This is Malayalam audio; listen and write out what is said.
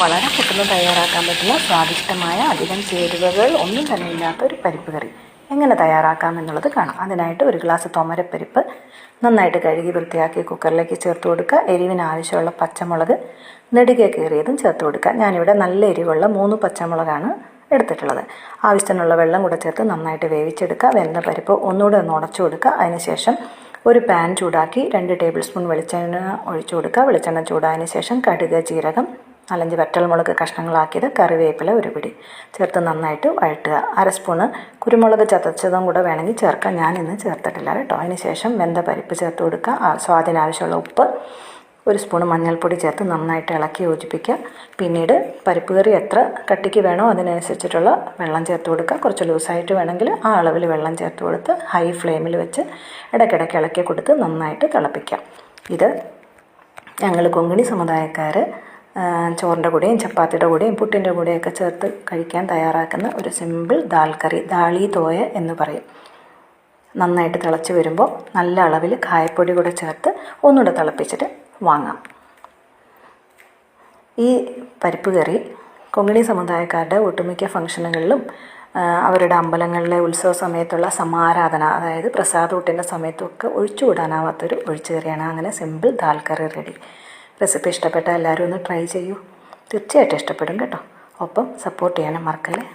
വളരെ പെട്ടെന്ന് തയ്യാറാക്കാൻ പറ്റുന്ന സ്വാദിഷ്ടമായ അധികം ചേരുവകൾ ഒന്നും തന്നെ ഇല്ലാത്ത ഒരു പരിപ്പ് കറി എങ്ങനെ തയ്യാറാക്കാമെന്നുള്ളത് കാണാം. അതിനായിട്ട് ഒരു ഗ്ലാസ് തുമരപ്പരിപ്പ് നന്നായിട്ട് കഴുകി വൃത്തിയാക്കി കുക്കറിലേക്ക് ചേർത്ത് കൊടുക്കുക. എരിവിന് ആവശ്യമുള്ള പച്ചമുളക് നെടുകെ കീറിയതും ചേർത്ത് കൊടുക്കുക. ഞാനിവിടെ നല്ല എരിവുള്ള 3 പച്ചമുളകാണ് എടുത്തിട്ടുള്ളത്. ആവശ്യത്തിനുള്ള വെള്ളം കൂടെ ചേർത്ത് നന്നായിട്ട് വേവിച്ചെടുക്കുക. വെന്ത പരിപ്പ് ഒന്നുകൂടെ ഒന്ന് ഉടച്ചു കൊടുക്കുക. അതിനുശേഷം ഒരു പാൻ ചൂടാക്കി 2 ടേബിൾ സ്പൂൺ വെളിച്ചെണ്ണ ഒഴിച്ചു കൊടുക്കുക. വെളിച്ചെണ്ണ ചൂടായതിന് ശേഷം കടുക്, ജീരകം, 4-5 വറ്റൽമുളക് കഷ്ണങ്ങളാക്കിയത്, കറിവേപ്പില ഒരു പിടി ചേർത്ത് നന്നായിട്ട് വഴറ്റുക. 1/2 സ്പൂണ് കുരുമുളക് ചതച്ചതും കൂടെ വേണമെങ്കിൽ ചേർക്കാം. ഞാനിന്ന് ചേർത്തിട്ടില്ല കേട്ടോ. അതിനുശേഷം വെന്ത പരിപ്പ് ചേർത്ത് കൊടുക്കുക. സ്വാദിനാവശ്യമുള്ള ഉപ്പ്, 1 സ്പൂൺ മഞ്ഞൾപ്പൊടി ചേർത്ത് നന്നായിട്ട് ഇളക്കി യോജിപ്പിക്കുക. പിന്നീട് പരിപ്പ് കറി എത്ര കട്ടിക്ക് വേണോ അതിനനുസരിച്ചിട്ടുള്ള വെള്ളം ചേർത്ത് കൊടുക്കുക. കുറച്ച് ലൂസായിട്ട് വേണമെങ്കിൽ ആ അളവിൽ വെള്ളം ചേർത്ത് കൊടുത്ത് ഹൈ ഫ്ലെയിമിൽ വെച്ച് ഇടയ്ക്കിടയ്ക്ക് ഇളക്കി കൊടുത്ത് നന്നായിട്ട് തിളപ്പിക്കാം. ഇത് ഞങ്ങൾ കൊങ്ങിണി സമുദായക്കാർ ചോറിൻ്റെ കൂടെയും ചപ്പാത്തിയുടെ കൂടെയും പുട്ടിൻ്റെ കൂടെയൊക്കെ ചേർത്ത് കഴിക്കാൻ തയ്യാറാക്കുന്ന ഒരു സിമ്പിൾ ദാൽ കറി, ദാളി തോയ എന്ന് പറയും. നന്നായിട്ട് തിളച്ച് വരുമ്പോൾ നല്ല അളവിൽ കായപ്പൊടി കൂടെ ചേർത്ത് ഒന്നുകൂടെ തിളപ്പിച്ചിട്ട് വാങ്ങാം. ഈ പരിപ്പ് കറി കൊങ്ങിണി സമുദായക്കാരുടെ ഒട്ടുമിക്ക ഫംഗ്ഷനുകളിലും അവരുടെ അമ്പലങ്ങളിലെ ഉത്സവ സമയത്തുള്ള സമാരാധന, അതായത് പ്രസാദൂട്ടിൻ്റെ സമയത്തൊക്കെ ഒഴിച്ചുകൂടാനാവാത്തൊരു ഒഴിച്ചു കറിയാണ്. അങ്ങനെ സിമ്പിൾ ദാൽ കറി റെഡി. റെസിപ്പി ഇഷ്ടപ്പെട്ടാൽ എല്ലാവരും ഒന്ന് ട്രൈ ചെയ്യൂ. തീർച്ചയായിട്ടും ഇഷ്ടപ്പെടും കേട്ടോ. ഒപ്പം സപ്പോർട്ട് ചെയ്യാനും മറക്കല്ലേ.